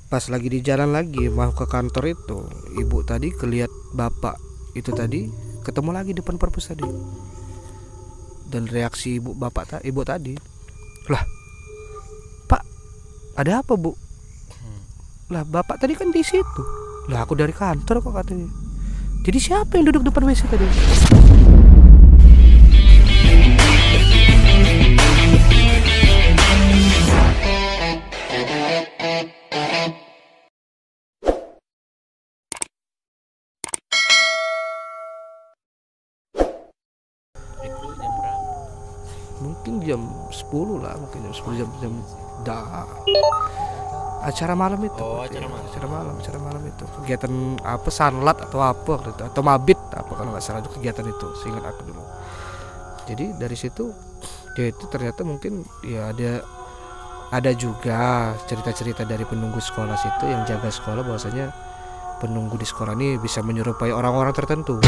Pas lagi di jalan lagi mau ke kantor itu, ibu tadi kelihat bapak itu tadi ketemu lagi depan perpus tadi. Dan reaksi ibu tadi, lah Pak, ada apa Bu? Lah bapak tadi kan di situ. Lah aku dari kantor kok katanya. Jadi siapa yang duduk depan WC tadi? Itu jam berapa? Mungkin jam 10 lah, mungkin jam 10 jam acara malam itu. Oh, Berarti. acara malam. Acara malam itu. Kegiatan apa sanlat atau apa gitu atau mabit apa kalau nggak salah itu kegiatan itu, seingat aku dulu. Jadi dari situ dia itu ternyata mungkin ya ada juga cerita-cerita dari penunggu sekolah situ yang jaga sekolah bahwasanya penunggu di sekolah ini bisa menyerupai orang-orang tertentu.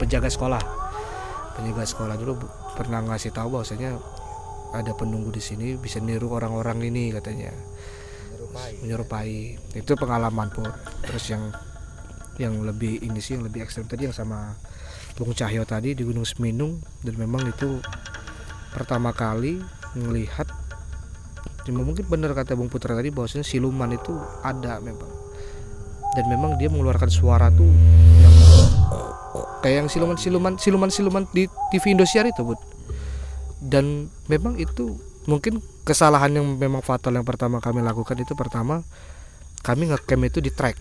Penjaga sekolah dulu pernah ngasih tahu bahwasanya ada penunggu di sini bisa niru orang-orang ini katanya, menyerupai. Itu pengalaman pun. Terus yang lebih ini sih, yang lebih ekstrem tadi yang sama Bung Cahyo tadi di Gunung Seminung, dan memang itu pertama kali melihat. Mungkin benar kata Bung Putra tadi bahwasanya siluman itu ada memang, dan memang dia mengeluarkan suara tuh yang kayak yang siluman di TV Indosiar itu, Bud. Dan memang itu mungkin kesalahan yang memang fatal yang pertama kami lakukan itu, pertama kami ngecamp itu di trek.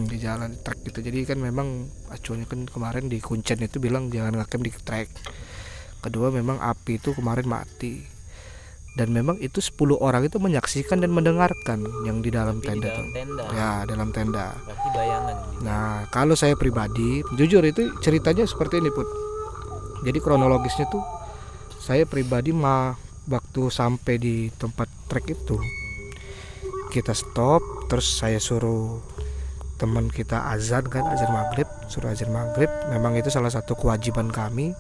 Di jalan trek gitu. Jadi kan memang acuannya kan kemarin di Kuncen itu bilang jangan ngecamp di trek. Kedua memang api itu kemarin mati. Dan memang itu 10 orang itu menyaksikan dan mendengarkan yang di dalam tenda tuh. Ya, dalam tenda. Berarti bayangan. Nah, kalau saya pribadi, jujur itu ceritanya seperti ini, Put. Jadi kronologisnya tuh saya pribadi waktu sampai di tempat trek itu, kita stop, terus saya suruh teman kita azan maghrib, memang itu salah satu kewajiban kami.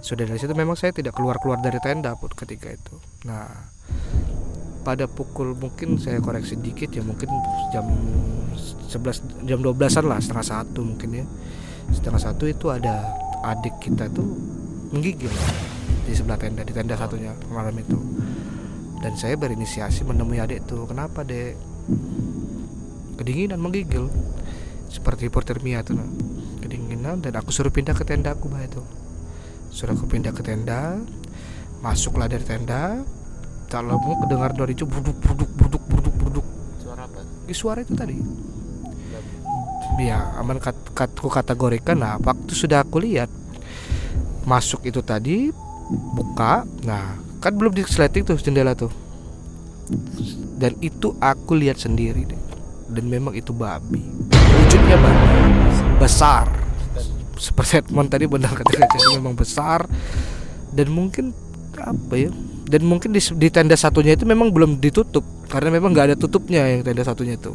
Sudah dari situ memang saya tidak keluar dari tenda pun ketika itu. Nah, pada pukul, mungkin saya koreksi dikit ya, mungkin jam 12-an lah, setengah 1 mungkin ya. Setengah 1 itu ada adik kita tuh menggigil di sebelah tenda, di tenda satunya malam itu. Dan saya berinisiasi menemui adik tuh, kenapa Dek? Kedinginan, menggigil seperti hipotermia tuh, kedinginan. Dan aku suruh pindah ke tenda aku itu. Suruh aku pindah ke tenda, masuklah dari tenda. Kalau mau kedengar dari itu buduk. Suara apa? Suara itu tadi. Ya, aman ku kategorikan. Nah, waktu sudah aku lihat masuk itu tadi, buka. Nah, kan belum disleting tuh jendela tuh. Dan itu aku lihat sendiri deh. Dan memang itu babi. Wujudnya babi besar. Seperti Edmond tadi benar kata jadi memang besar. Dan mungkin apa ya? Dan mungkin di tenda satunya itu memang belum ditutup karena memang nggak ada tutupnya yang tenda satunya itu.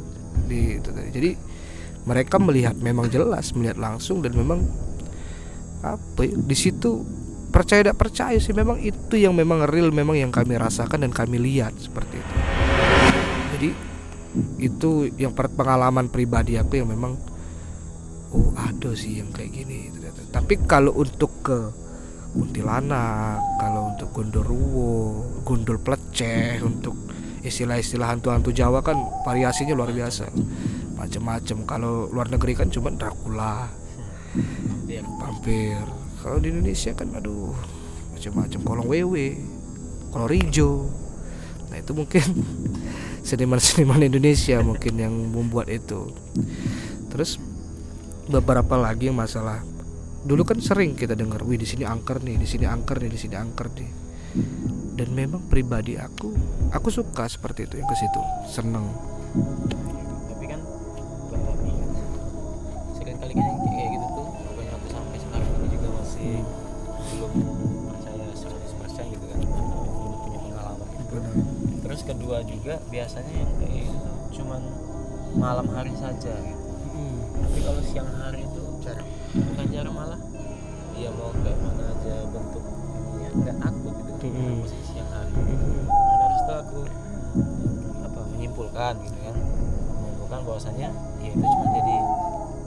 Jadi mereka melihat, memang jelas melihat langsung, dan memang apa ya? Di situ percaya tidak percaya sih, memang itu yang memang real, memang yang kami rasakan dan kami lihat seperti itu. Jadi itu yang pengalaman pribadi aku yang memang ada sih yang kayak gini ternyata. Tapi kalau untuk ke kuntilanak, kalau untuk gondoruo, gondol pleceh, untuk istilah-istilah hantu-hantu Jawa kan variasinya luar biasa, macam-macam. Kalau luar negeri kan cuma Dracula, vampir. Kalau di Indonesia kan aduh macam-macam, kolong wewe, kolor hijau. Nah itu mungkin seniman-seniman Indonesia mungkin yang membuat itu. Terus beberapa lagi yang masalah dulu kan sering kita dengar, wih di sini angker nih, di sini angker nih, di sini angker nih. Dan memang pribadi aku suka seperti itu, yang ke situ seneng. Tapi kan bukan tapi kan sekali kali kan kayak gitu tuh, pokoknya aku sampai sekarang ini juga masih belum percaya 100% gitu kan, belum punya pengalaman gitu. Terus kedua juga biasanya yang kayak gitu tuh cuman malam hari saja gitu. Tapi kalau siang hari itu bukan jarang, malah dia mau kayak mana aja bentuknya nggak takut gitu. Posisi siang hari. Nah, dari situ aku menunjukkan gitu kan, menunjukkan bahwasannya ya itu cuma jadi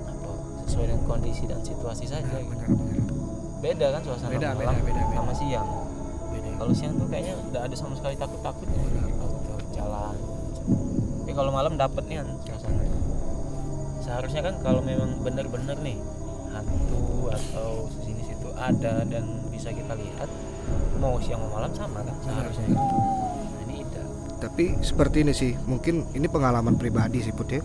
apa, sesuai dengan kondisi dan situasi saja gitu. Benar. Beda kan suasana Beda. sama siang. Beda. Kalau siang tuh kayaknya nggak ada sama sekali takutnya gitu, jalan. Tapi kalau malam dapet nih kan suasana. Seharusnya kan kalau memang benar-benar nih hantu atau sini situ ada dan bisa kita lihat, mau siang mau malam sama kan seharusnya. Nah, ini tidak. Tapi seperti ini sih, mungkin ini pengalaman pribadi sih Put ya.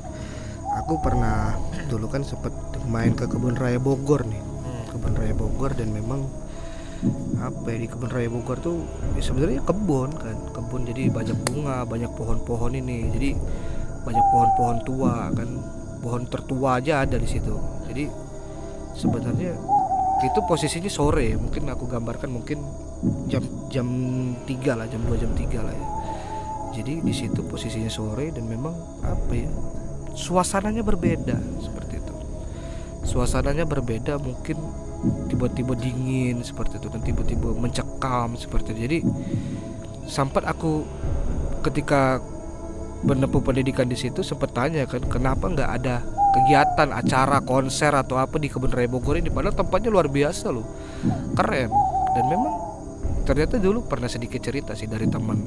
Aku pernah dulu kan sempet main ke Kebun Raya Bogor nih. Kebun Raya Bogor, dan memang apa ya, di Kebun Raya Bogor tuh ya sebenarnya kebun kan, kebun jadi banyak bunga, banyak pohon-pohon ini, jadi banyak pohon-pohon tua kan, pohon tertua aja ada di situ. Jadi sebenarnya itu posisinya sore, mungkin aku gambarkan mungkin jam 3 lah, jam 2 jam 3 lah ya. Jadi di situ posisinya sore, dan memang apa ya, suasananya berbeda seperti itu. Suasananya berbeda, mungkin tiba-tiba dingin seperti itu, dan tiba-tiba mencekam seperti itu. Jadi sempat aku ketika menempuh pendidikan di situ sempat tanya kan, kenapa nggak ada kegiatan, acara, konser atau apa di Kebun Raya Bogor ini, padahal tempatnya luar biasa loh, keren. Dan memang ternyata dulu pernah sedikit cerita sih dari teman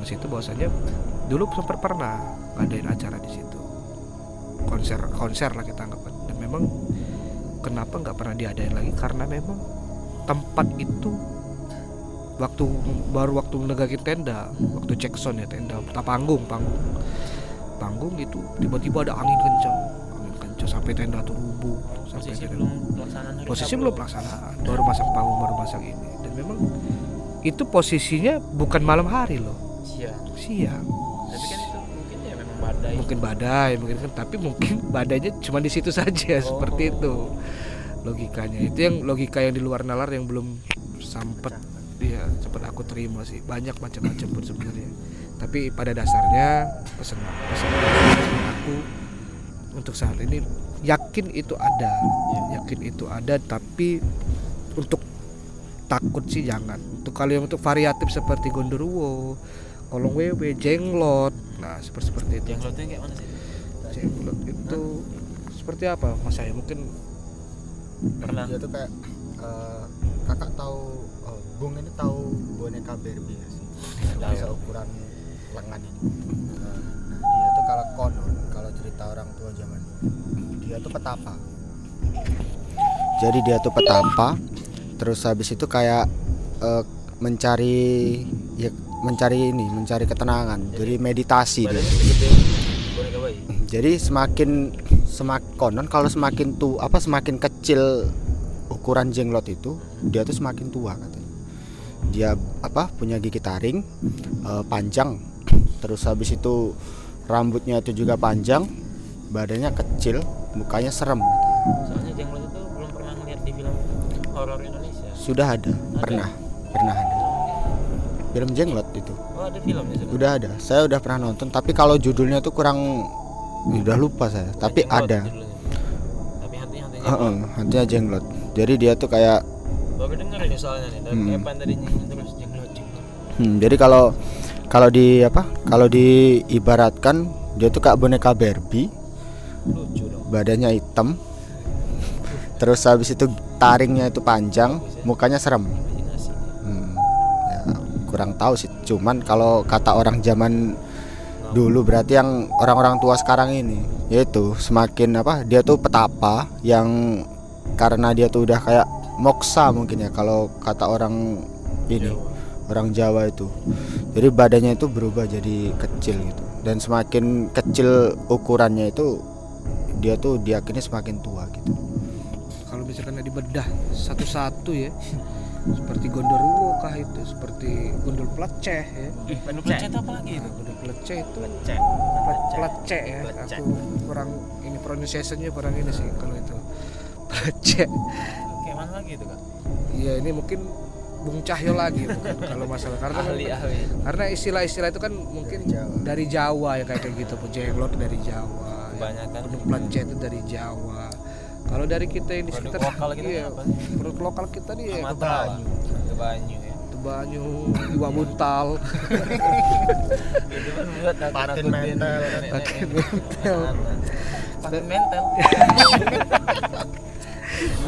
situ, bahwasanya dulu sempat pernah ngadain acara di situ, konser lah kita anggap. Dan memang kenapa nggak pernah diadain lagi, karena memang tempat itu waktu negakin tenda, waktu cek sound ya, tenda panggung itu tiba-tiba ada angin kencang sampai tenda tuh rubuh, posisi belum pelaksanaan, baru masang panggung, baru masang ini. Dan memang itu posisinya bukan malam hari loh, siang. Tapi kan itu mungkin ya memang badai. Mungkin kan, tapi mungkin badainya cuma di situ saja, seperti itu logikanya. Itu yang logika yang di luar nalar yang belum sempat aku terima sih. Banyak macam-macam pun sebenarnya. Tapi pada dasarnya pesan aku untuk saat ini yakin itu ada, tapi untuk takut sih jangan. Kalau yang untuk variatif seperti Gondoruo, Kolong Wewe, Jenglot, nah seperti itu. Jenglot itu kayak mana sih? Jenglot itu seperti apa Mas saya? Mungkin pernah. Dia tuh kayak kakak tahu, Bung ini tahu boneka Barbie nggak sih? Yang seukuran lengan ini. Nah, dia tuh kalau cerita orang tua zaman dulu, dia tuh petapa. Jadi dia tuh petapa, terus habis itu kayak mencari ketenangan. Jadi meditasi dia. Boneka bayi. Jadi semakin kalau semakin kecil ukuran jenglot itu, dia tuh semakin tua katanya. Dia punya gigi taring panjang, terus habis itu rambutnya itu juga panjang, badannya kecil, mukanya serem. Soalnya jenglot itu belum pernah ngeliat di film horor Indonesia. Sudah ada. Pernah ada film jenglot itu. Oh, ada filmnya sebenarnya. Udah ada, saya udah pernah nonton, tapi kalau judulnya tuh udah lupa saya, tapi Jenglot ada judulnya. Tapi hantunya jenglot. Jadi dia tuh kayak baru denger ini soalnya nih, dari Evan tadi nyinggung terus jenglot. Jadi kalau diibaratkan dia tuh kayak boneka Barbie, Lucu dong. badannya hitam, terus habis itu taringnya itu panjang, mukanya serem. Imajinasi. Ya, kurang tahu sih, cuman kalau kata orang zaman dulu berarti yang orang-orang tua sekarang ini, yaitu semakin dia tuh petapa yang karena dia tuh udah kayak moksa mungkin ya kalau kata orang ini, orang Jawa itu. Jadi badannya itu berubah jadi kecil gitu, dan semakin kecil ukurannya itu dia tuh diyakini semakin tua gitu. kalau misalkan dibedah satu-satu ya, seperti Gondoruo kah itu, seperti Gondol Pleceh ya. Gondol Pleceh itu apa lagi itu? Gondol Pleceh itu Pleceh. Pleceh ya. Pleceh. Aku kurang ini pronunciation-nya kurang ini sih kalau itu. Pleceh. Kayak mana lagi itu, Kak? Iya, ini mungkin Bung Cahyo lagi bukan kalau masalah, karena Ahli. karena istilah-istilah itu kan mungkin dari Jawa ya, kayak gitu. Jenglot dari Jawa. Kebanyakan Gondol Pleceh itu dari Jawa. Kalau dari kita yang di produk sekitar lokal kita apa? Produk lokal kita nih ya Kebanyu ya. Tebanyu, Iwa Buntal. Cuman buat Paten mental. Paten mental. Paten mental.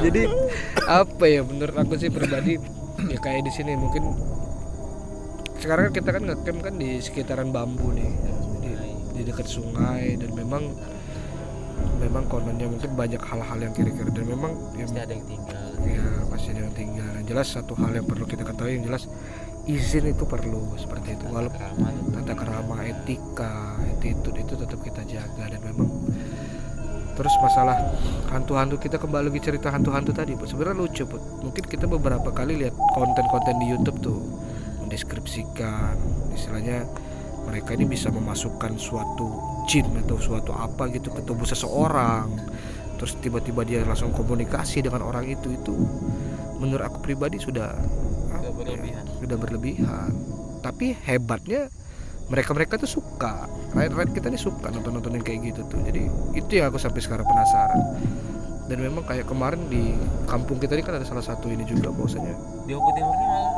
Jadi apa ya, menurut aku sih pribadi ya kayak di sini mungkin sekarang kita kan ngecamp kan di sekitaran bambu nih, di dekat sungai, dan memang kononnya mungkin banyak hal-hal yang kira-kira, dan memang ya, Pasti ada yang tinggal. ya pasti ada yang tinggal. Yang jelas satu hal yang perlu kita ketahui, yang jelas izin itu perlu seperti itu, walaupun tata krama, etika, attitude itu tetap kita jaga. Dan memang terus masalah hantu-hantu, kita kembali lagi cerita hantu-hantu tadi, sebenarnya lucu Put. Mungkin kita beberapa kali lihat konten-konten di YouTube tuh mendeskripsikan istilahnya mereka ini bisa memasukkan suatu jin atau suatu apa gitu ke tubuh seseorang, terus tiba-tiba dia langsung komunikasi dengan orang itu menurut aku pribadi sudah berlebihan. Tapi hebatnya mereka tuh suka, rakyat kita nih suka nonton yang kayak gitu tuh. Jadi itu yang aku sampai sekarang penasaran. Dan memang kayak kemarin di kampung kita ini kan ada salah satu ini juga bahwasanya Di Oku Timur ini malah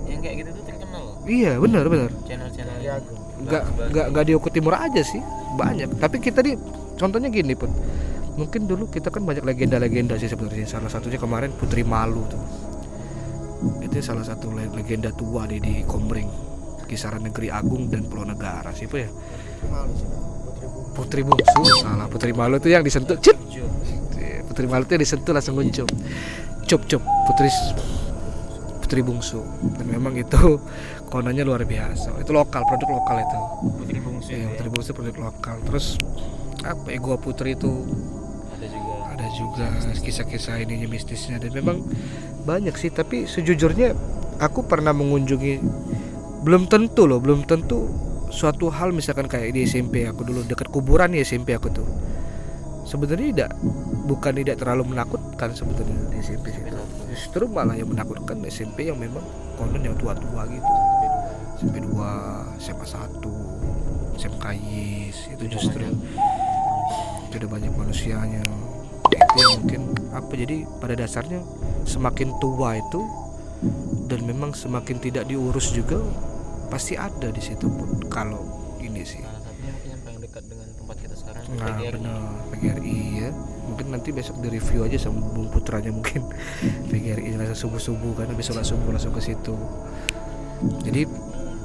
yang kayak gitu tuh terkenal loh. iya benar Channel-channel Iya, nggak di Oku Timur aja sih, banyak. Tapi kita nih contohnya gini Put, mungkin dulu kita kan banyak legenda-legenda sih sebenarnya. Salah satunya kemarin Putri Malu tuh, itu salah satu legenda tua di Komering, kisaran Negeri Agung dan Pulau Negara. Siapa ya? Putri Bungsu. Salah, Putri Malu tuh yang disentuh cip. Putri Malu tuh yang disentuh langsung muncul cup Putri Bungsu. Dan memang itu kononnya luar biasa. Itu produk lokal itu. Putri Bungsu. Iya, Putri Bungsu produk lokal. Terus apa ya, Gua Putri itu ada juga kisah-kisah ininya mistisnya. Dan memang banyak sih, tapi sejujurnya aku pernah mengunjungi, belum tentu suatu hal misalkan kayak di SMP aku dulu dekat kuburan di SMP aku tuh. Sebenarnya bukan tidak terlalu menakutkan sebenarnya di SMP itu. Justru malah yang menakutkan SMP yang memang konon yang tua-tua gitu. SMP 2, SMA 1, SMK YIS itu justru itu udah banyak manusianya. Itu yang mungkin apa, jadi pada dasarnya semakin tua itu dan memang semakin tidak diurus juga pasti ada di situ Pun. Kalau ini sih Salah satunya mungkin yang paling dekat dengan tempat kita sekarang. nah PGRI. benar PGRI ya, mungkin nanti besok di review aja sama Bung Putranya mungkin. PGRI langsung subuh kan, habis sholat subuh langsung ke situ. Jadi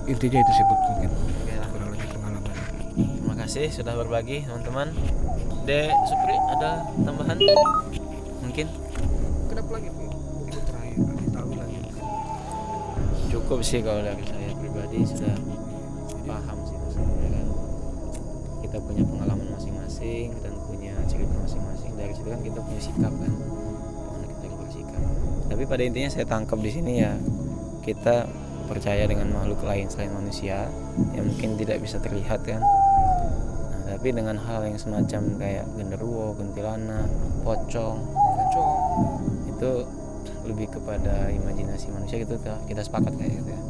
intinya itu sih Put, mungkin Oke lah. kurang lebih pengalaman. Terima kasih sudah berbagi teman-teman. Dek Supri ada tambahan? Mungkin Kenapa lagi Bung Putra ya? Tahu lagi. cukup sih kalau dari saya pribadi sudah paham sih sebenarnya kan. Kita punya pengalaman masing-masing dan punya cerita masing-masing. Dari situ kan kita punya sikap kan. Bagaimana kita bersikap. Tapi pada intinya saya tangkap di sini ya, kita percaya dengan makhluk lain selain manusia yang mungkin tidak bisa terlihat kan. Nah, tapi dengan hal yang semacam kayak genderuwo, kuntilanak, pocong itu lebih kepada imajinasi manusia gitu, kita sepakat kayak gitu ya.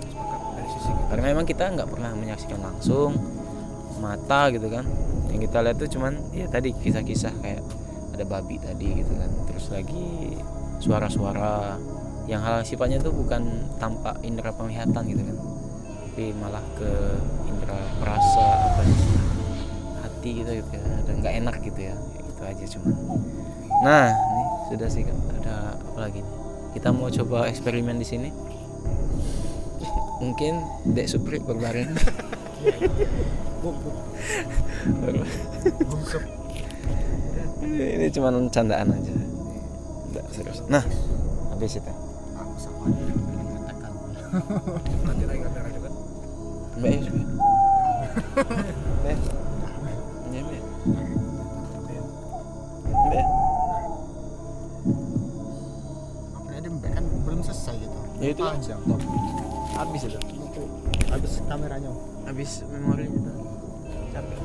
Sepakat dari sisi kita. Karena memang kita nggak pernah menyaksikan langsung mata gitu kan. Yang kita lihat tuh cuman ya tadi kisah-kisah kayak ada babi tadi gitu kan. Terus lagi suara-suara yang hal sifatnya tuh bukan tampak indera penglihatan gitu kan, tapi malah ke indera perasa apa ya, hati gitu ya, dan nggak enak gitu ya, gitu aja cuman. Nah ini sudah sih kan, ada apa lagi nih? Kita mau coba eksperimen di sini. Mungkin Dek Supri berbareng. Ini cuma candaan aja. Nggak serius. Nah, habis itu. Nanti lagi kamera juga. Mbak ya juga. Mbak. Iya, Mbak. Mbak. Apalagi Mbak kan belum selesai gitu. Ya itu panjang. Habis itu. Habis kameranya. Habis memori itu. Capek.